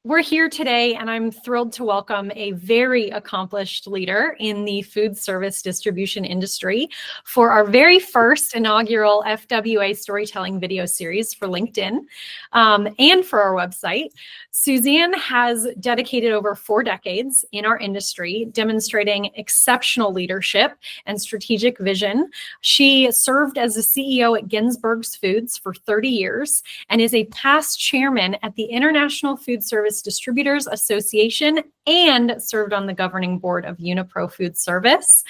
we're here today, and I'm thrilled to welcome a very accomplished leader in the food service distribution industry for our very first inaugural FWA storytelling video series for LinkedIn and for our website. Suzanne has dedicated over 4 decades in our industry, demonstrating exceptional leadership and strategic vision. She served as the CEO at Ginsberg's Foods for 30 years and is a past chairman at the International Food Service Distributors Association and served on the governing board of Unipro Food Service.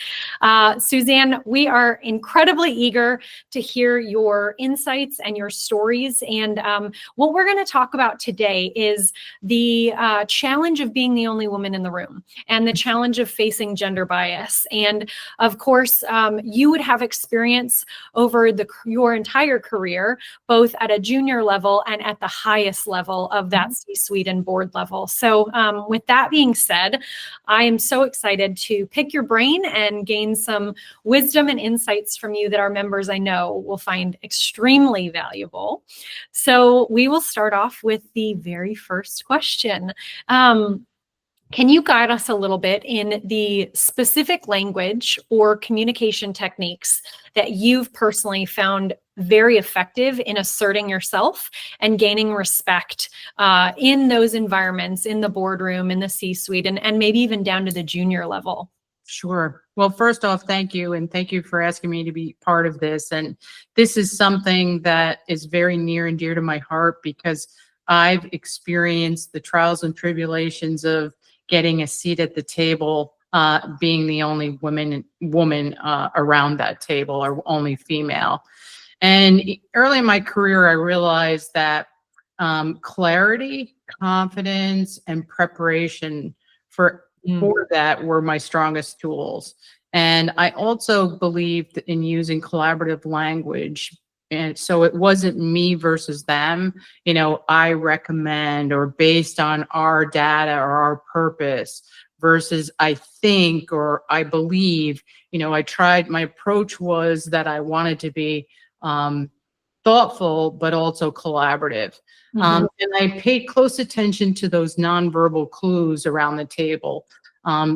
Suzanne, we are incredibly eager to hear your insights and your stories. And what we're going to talk about today is the challenge of being the only woman in the room and the challenge of facing gender bias. And of course, you would have experience over your entire career, both at a junior level and at the highest level of that C-suite and board level. So with that being said, I am so excited to pick your brain and gain some wisdom and insights from you that our members, I know, will find extremely valuable. So we will start off with the very first question. Can you guide us a little bit in the specific language or communication techniques that you've personally found very effective in asserting yourself and gaining respect in those environments, in the boardroom, in the C-suite, and maybe even down to the junior level? Sure. Well, first off, thank you. And thank you for asking me to be part of this. And this is something that is very near and dear to my heart because I've experienced the trials and tribulations of getting a seat at the table, being the only woman around that table or only female. And early in my career, I realized that clarity, confidence, and preparation for that were my strongest tools. And I also believed in using collaborative language. And so it wasn't me versus them, I recommend or based on our data or our purpose versus I think or I believe, my approach was that I wanted to be thoughtful, but also collaborative. And I paid close attention to those nonverbal clues around the table.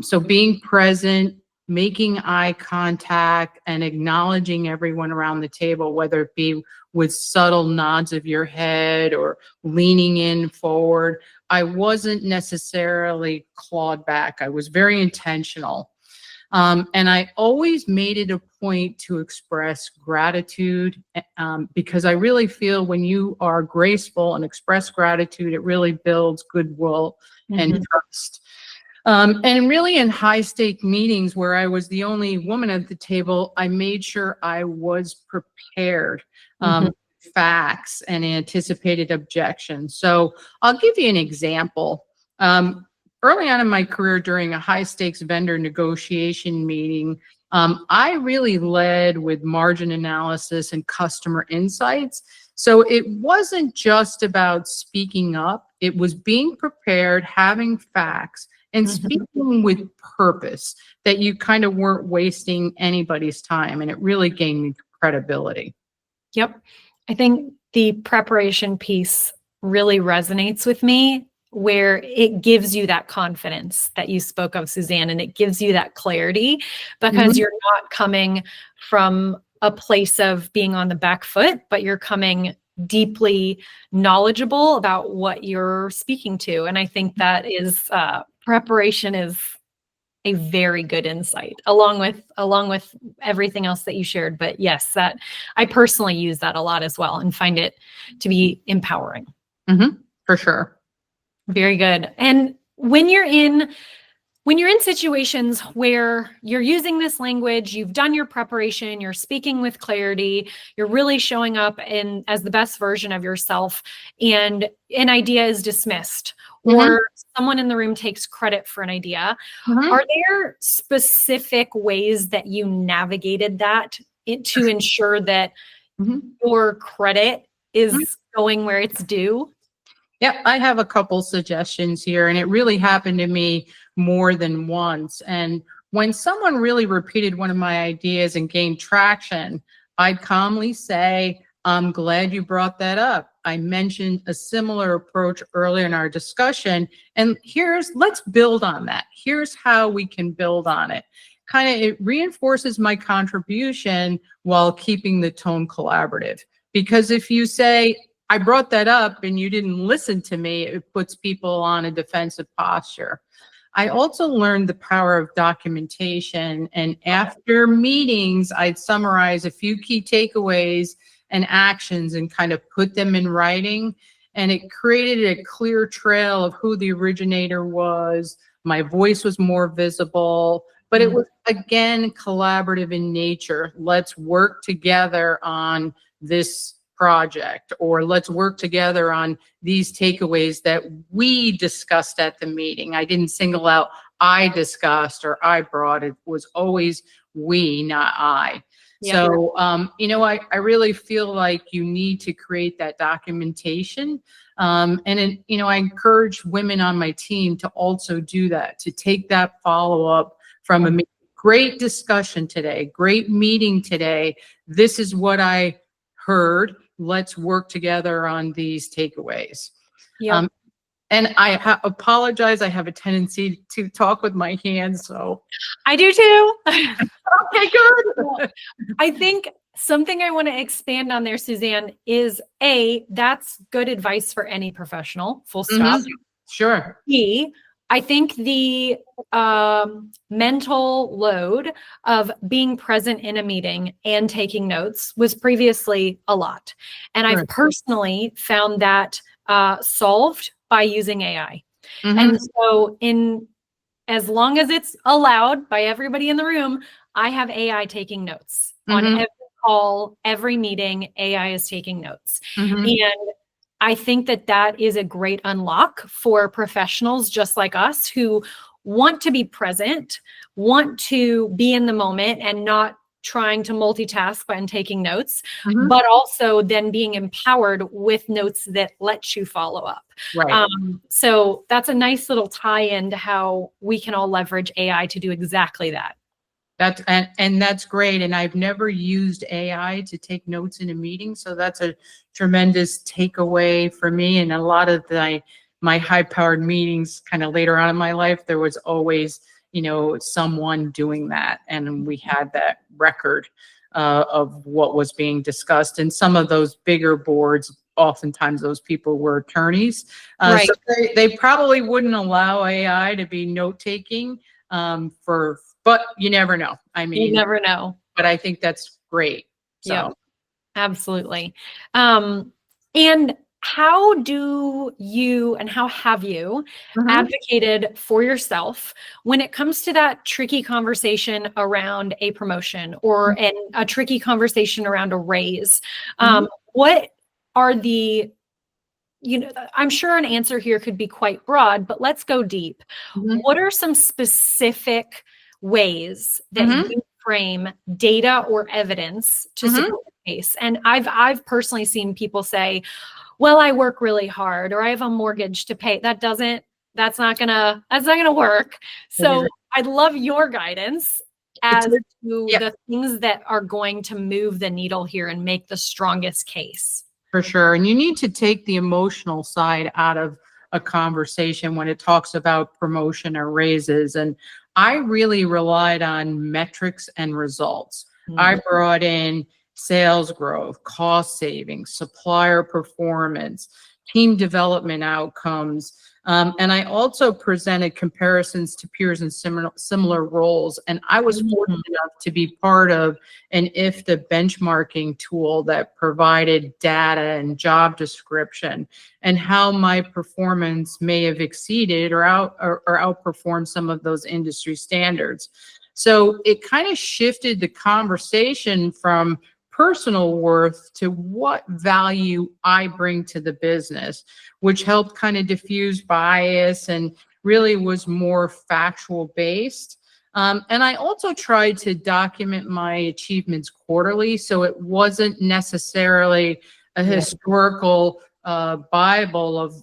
So being present, making eye contact, and acknowledging everyone around the table, whether it be with subtle nods of your head or leaning in forward. I wasn't necessarily clawed back. I was very intentional. And I always made it a point to express gratitude because I really feel when you are graceful and express gratitude, it really builds goodwill and trust. And really in high stake meetings where I was the only woman at the table, I made sure I was prepared, facts and anticipated objections. So I'll give you an example. Early on in my career during a high stakes vendor negotiation meeting, I really led with margin analysis and customer insights. So it wasn't just about speaking up, it was being prepared, having facts, and speaking with purpose, that you kind of weren't wasting anybody's time. And it really gained me credibility. Yep. I think the preparation piece really resonates with me, where it gives you that confidence that you spoke of, Suzanne, and it gives you that clarity because you're not coming from a place of being on the back foot, but you're coming deeply knowledgeable about what you're speaking to. And I think that is preparation is a very good insight along with everything else that you shared. But yes, that I personally use that a lot as well and find it to be empowering. For sure. Very good. And when you're in situations where you're using this language, you've done your preparation, you're speaking with clarity, you're really showing up as the best version of yourself, and an idea is dismissed or someone in the room takes credit for an idea, are there specific ways that you navigated that to ensure that your credit is going where it's due? Yeah, I have a couple suggestions here, and it really happened to me more than once. And when someone really repeated one of my ideas and gained traction, I'd calmly say, I'm glad you brought that up. I mentioned a similar approach earlier in our discussion, and let's build on that. Here's how we can build on it. It reinforces my contribution while keeping the tone collaborative. Because if you say, I brought that up and you didn't listen to me, it puts people on a defensive posture. I also learned the power of documentation, and after meetings, I'd summarize a few key takeaways and actions and kind of put them in writing. And it created a clear trail of who the originator was. My voice was more visible, but it was, again, collaborative in nature. Let's work together on this project, or let's work together on these takeaways that we discussed at the meeting. I didn't single out I discussed or I brought. It was always we, not I. Yeah. So, I really feel like you need to create that documentation. I encourage women on my team to also do that, to take that follow-up from a great discussion today, great meeting today. This is what I heard. Let's work together on these takeaways. Yeah. And I apologize. I have a tendency to talk with my hands, so. I do too. Okay, good. Well, I think something I want to expand on there, Suzanne, is that's good advice for any professional, full stop. Sure. I think the mental load of being present in a meeting and taking notes was previously a lot. And I've personally found that solved by using AI. And so as long as it's allowed by everybody in the room, I have AI taking notes on every call, every meeting. AI is taking notes. And I think that is a great unlock for professionals just like us who want to be present, want to be in the moment and not trying to multitask when taking notes, but also then being empowered with notes that let you follow up. Right. So that's a nice little tie-in to how we can all leverage AI to do exactly that. That's great. And I've never used AI to take notes in a meeting. So that's a tremendous takeaway for me. And a lot of my high-powered meetings kind of later on in my life, there was always, someone doing that. And we had that record of what was being discussed. And some of those bigger boards, oftentimes those people were attorneys. Right. So they probably wouldn't allow AI to be note-taking but you never know. I mean, you never know. But I think that's great. So. Yeah, absolutely. And how do you and how have you advocated for yourself when it comes to that tricky conversation around a promotion or a tricky conversation around a raise? What are I'm sure an answer here could be quite broad, but let's go deep. What are some specific ways that you frame data or evidence to support the case? And I've personally seen people say, well, I work really hard, or I have a mortgage to pay. That's not gonna work. So I'd love your guidance as to the things that are going to move the needle here and make the strongest case. For sure. And you need to take the emotional side out of a conversation when it talks about promotion or raises. And I really relied on metrics and results. I brought in sales growth, cost savings, supplier performance, team development outcomes. And I also presented comparisons to peers in similar roles. And I was fortunate enough to be part of an IFTA benchmarking tool that provided data and job description and how my performance may have exceeded or outperformed some of those industry standards. So it kind of shifted the conversation from personal worth to what value I bring to the business, which helped kind of diffuse bias and really was more factual based. And I also tried to document my achievements quarterly, so it wasn't necessarily a historical Bible of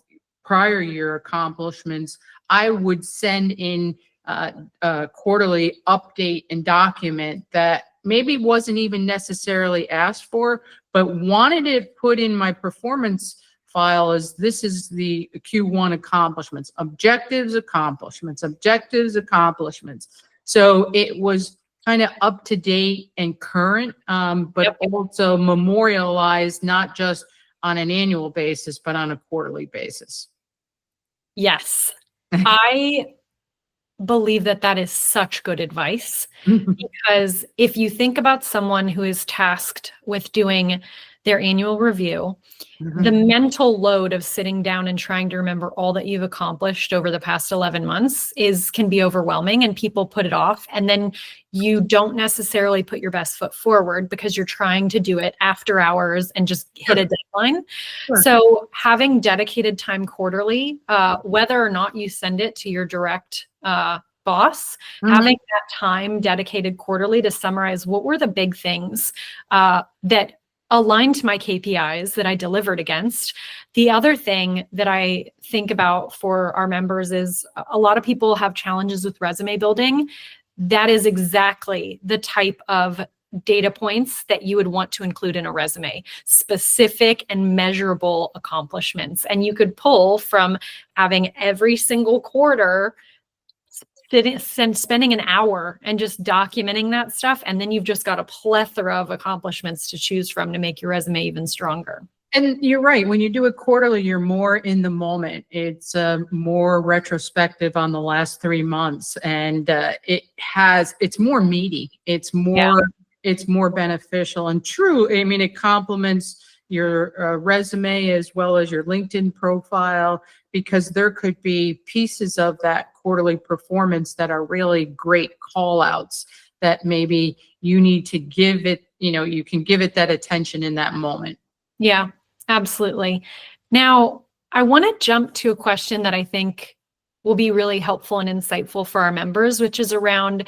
prior year accomplishments. I would send in a quarterly update and document that maybe wasn't even necessarily asked for, but wanted it put in my performance file as this is the Q1 accomplishments, objectives, accomplishments, objectives, accomplishments. So it was kind of up to date and current, but also memorialized, not just on an annual basis, but on a quarterly basis. Yes. I believe that that is such good advice, because if you think about someone who is tasked with doing their annual review, the mental load of sitting down and trying to remember all that you've accomplished over the past 11 months can be overwhelming, and people put it off. And then you don't necessarily put your best foot forward because you're trying to do it after hours and just hit a deadline. So having dedicated time quarterly, whether or not you send it to your direct boss, having that time dedicated quarterly to summarize what were the big things that aligned to my KPIs that I delivered against. The other thing that I think about for our members is a lot of people have challenges with resume building. That is exactly the type of data points that you would want to include in a resume, specific and measurable accomplishments. And you could pull from having every single quarter spending an hour and just documenting that stuff. And then you've just got a plethora of accomplishments to choose from to make your resume even stronger. And you're right. When you do it quarterly, you're more in the moment. It's more retrospective on the last 3 months, and it's more meaty. It's more beneficial and true. I mean, it complements your resume as well as your LinkedIn profile, because there could be pieces of that quarterly performance that are really great call outs that maybe you need to give it, you can give it that attention in that moment. Yeah, absolutely. Now, I want to jump to a question that I think will be really helpful and insightful for our members, which is around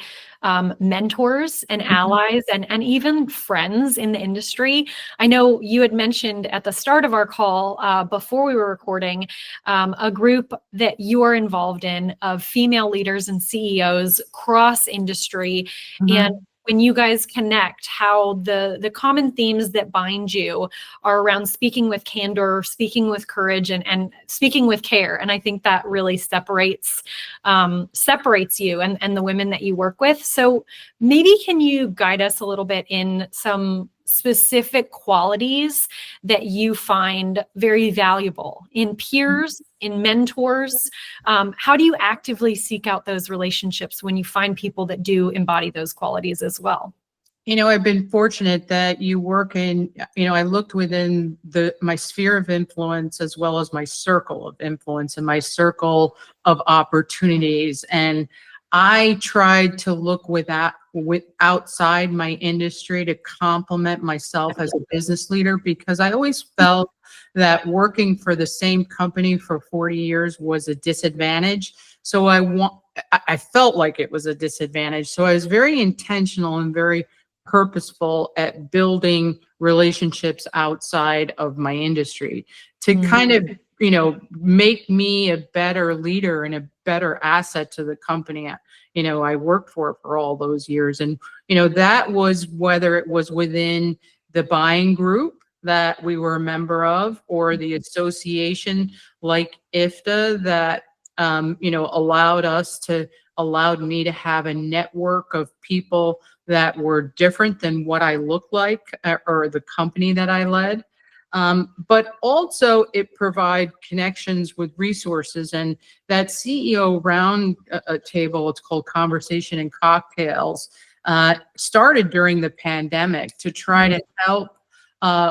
mentors and allies and even friends in the industry. I know you had mentioned at the start of our call, before we were recording, a group that you are involved in of female leaders and CEOs cross industry. And when you guys connect, how the common themes that bind you are around speaking with candor, speaking with courage, and speaking with care. And I think that really separates you and the women that you work with. So maybe can you guide us a little bit in some specific qualities that you find very valuable in peers, in mentors? How do you actively seek out those relationships when you find people that do embody those qualities as well? I've been fortunate that you work in, I looked within my sphere of influence as well as my circle of influence and my circle of opportunities. And I tried to look outside my industry to complement myself as a business leader, because I always felt that working for the same company for 40 years was a disadvantage. So I felt like it was a disadvantage. So I was very intentional and very purposeful at building relationships outside of my industry to kind of, make me a better leader and a better asset to the company I worked for all those years. And that was whether it was within the buying group that we were a member of, or the association like IFTA that allowed me to have a network of people that were different than what I looked like or the company that I led. But also it provide connections with resources, and that CEO round table, it's called Conversation and Cocktails, started during the pandemic to try to help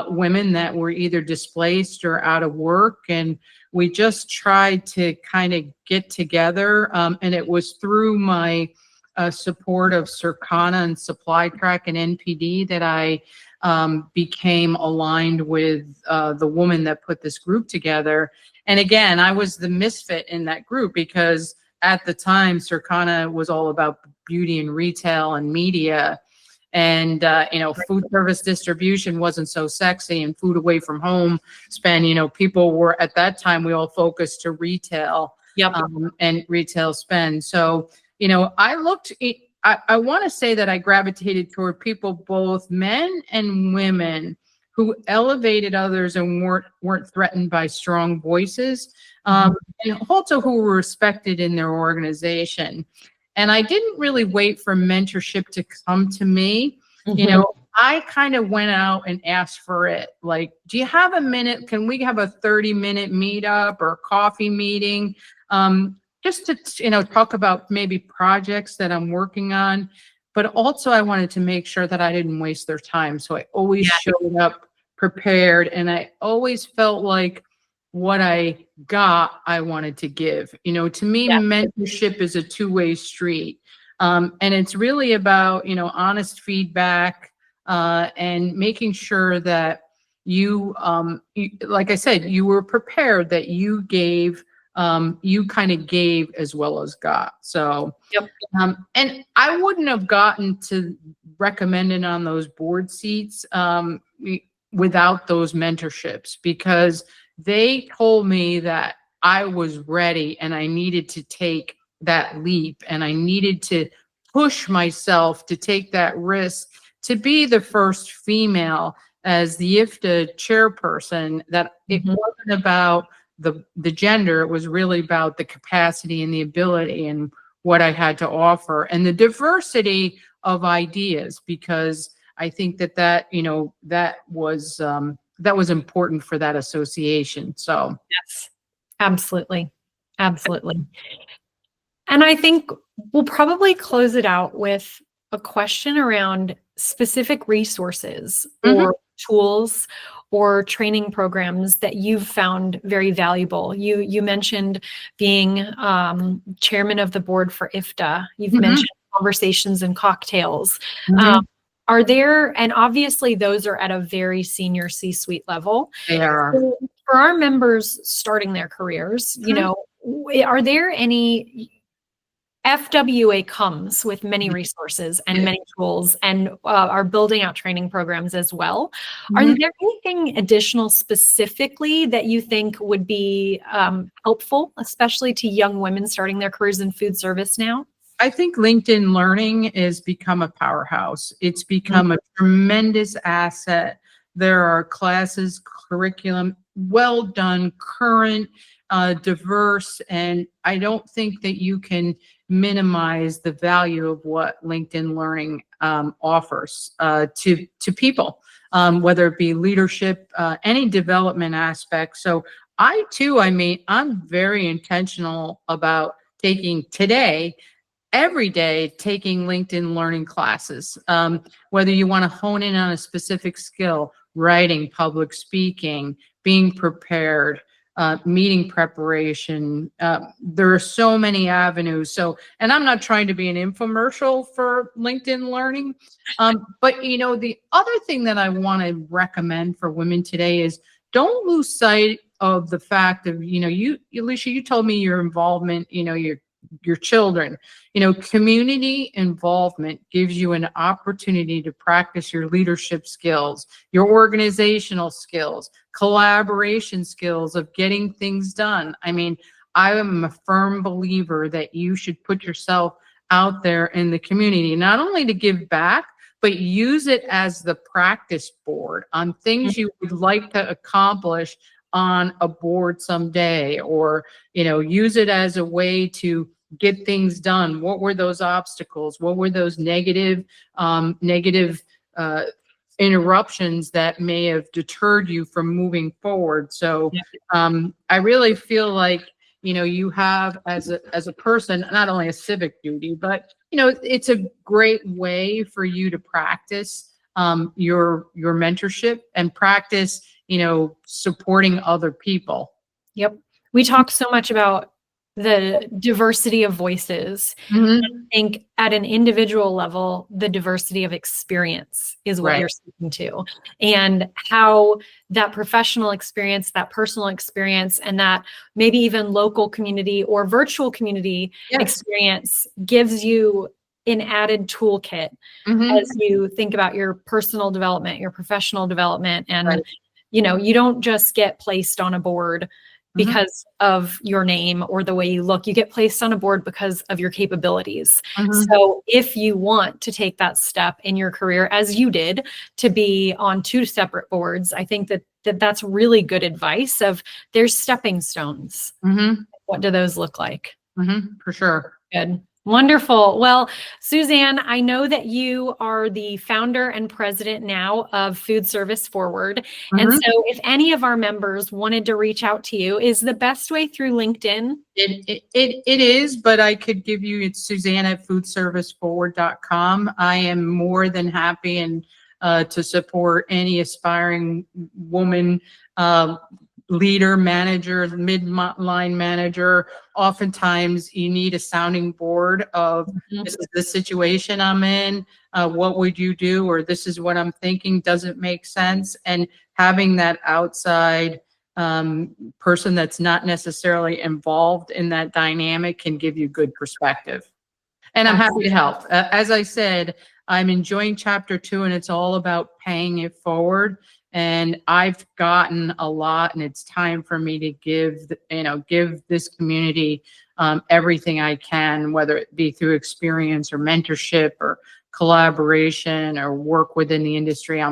women that were either displaced or out of work. And we just tried to kind of get together. And it was through my support of Circana and Supply Track and NPD that I became aligned with the woman that put this group together. And again, I was the misfit in that group, because at the time, Circana was all about beauty and retail and media. And, food service distribution wasn't so sexy, and food away from home spend, people were, at that time, we all focused to retail and retail spend. So, I looked I want to say that I gravitated toward people, both men and women, who elevated others and weren't threatened by strong voices, and also who were respected in their organization. And I didn't really wait for mentorship to come to me. You know, I kind of went out and asked for it. Like, do you have a minute? Can we have a 30-minute meetup or coffee meeting? Just to, talk about maybe projects that I'm working on. But also I wanted to make sure that I didn't waste their time. So I always showed up prepared, and I always felt like what I got, I wanted to give. To me, mentorship is a two-way street. And it's really about, honest feedback, and making sure that you, like I said, you were prepared, that you gave, you kind of gave as well as got. So, and I wouldn't have gotten to recommended on those board seats, without those mentorships, because they told me that I was ready and I needed to take that leap, and I needed to push myself to take that risk to be the first female as the IFTA chairperson, that it wasn't about the gender, it was really about the capacity and the ability and what I had to offer, and the diversity of ideas, because I think that was important for that association. So yes, absolutely. Absolutely. And I think we'll probably close it out with a question around specific resources or tools or training programs that you've found very valuable. You mentioned being chairman of the board for IFTA. You've mentioned conversations and cocktails. Are there, and obviously those are at a very senior C-suite level. they are. So for our members starting their careers, are there any, FWA comes with many resources and many tools, and are building out training programs as well. Are there anything additional specifically that you think would be helpful, especially to young women starting their careers in food service now? I think LinkedIn Learning has become a powerhouse. It's become a tremendous asset. There are classes, curriculum, well done, current, diverse, and I don't think that you can minimize the value of what LinkedIn Learning offers to people, whether it be leadership, any development aspect. So I'm very intentional about taking every day, taking LinkedIn Learning classes, whether you want to hone in on a specific skill, writing, public speaking, being prepared, meeting preparation. There are so many avenues. And I'm not trying to be an infomercial for LinkedIn Learning. But the other thing that I want to recommend for women today is, don't lose sight of the fact of, Alicia, you told me your involvement, your children, community involvement gives you an opportunity to practice your leadership skills, your organizational skills, collaboration skills of getting things done. I mean, I am a firm believer that you should put yourself out there in the community, not only to give back, but use it as the practice board on things you would like to accomplish on a board someday, or use it as a way to get things done. What were those obstacles? What were those negative interruptions that may have deterred you from moving forward? So I really feel like you have, as a person, not only a civic duty, but it's a great way for you to practice your mentorship and practice supporting other people. Yep. We talk so much about the diversity of voices. I think at an individual level, the diversity of experience is what you're speaking to, and how that professional experience, that personal experience, and that maybe even local community or virtual community experience gives you an added toolkit as you think about your personal development, your professional development. And you don't just get placed on a board because of your name or the way you look. You get placed on a board because of your capabilities. So if you want to take that step in your career, as you did, to be on 2 separate boards, I think that's really good advice of there's stepping stones. What do those look like? For sure. Good. Wonderful. Well, Suzanne, I know that you are the founder and president now of Food Service Forward. And so if any of our members wanted to reach out to you, is the best way through LinkedIn? It is, but I could give you, it's Suzanne at foodserviceforward.com. I am more than happy and to support any aspiring woman, leader, manager, mid-line manager. Oftentimes you need a sounding board of this is the situation I'm in, what would you do, or this is what I'm thinking, doesn't make sense. And having that outside person that's not necessarily involved in that dynamic can give you good perspective. And I'm happy to help. As I said, I'm enjoying chapter 2, and it's all about paying it forward. And I've gotten a lot, and it's time for me to give this community everything I can, whether it be through experience or mentorship or collaboration or work within the industry.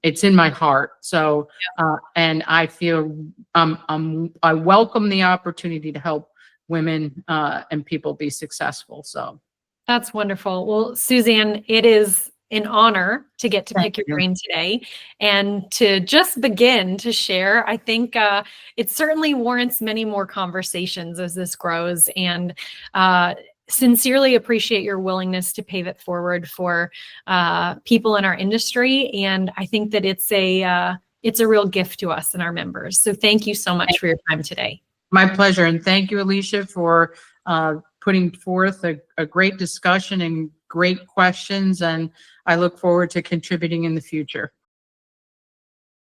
It's in my heart. So, and I feel I welcome the opportunity to help women and people be successful. So that's wonderful. Well, Suzanne, it is an honor to get to pick your brain today and to just begin to share. I think it certainly warrants many more conversations as this grows, and sincerely appreciate your willingness to pave it forward for people in our industry. And I think that it's a real gift to us and our members. So thank you so much for your time today. My pleasure. And thank you, Alicia, for putting forth a great discussion and great questions. And I look forward to contributing in the future.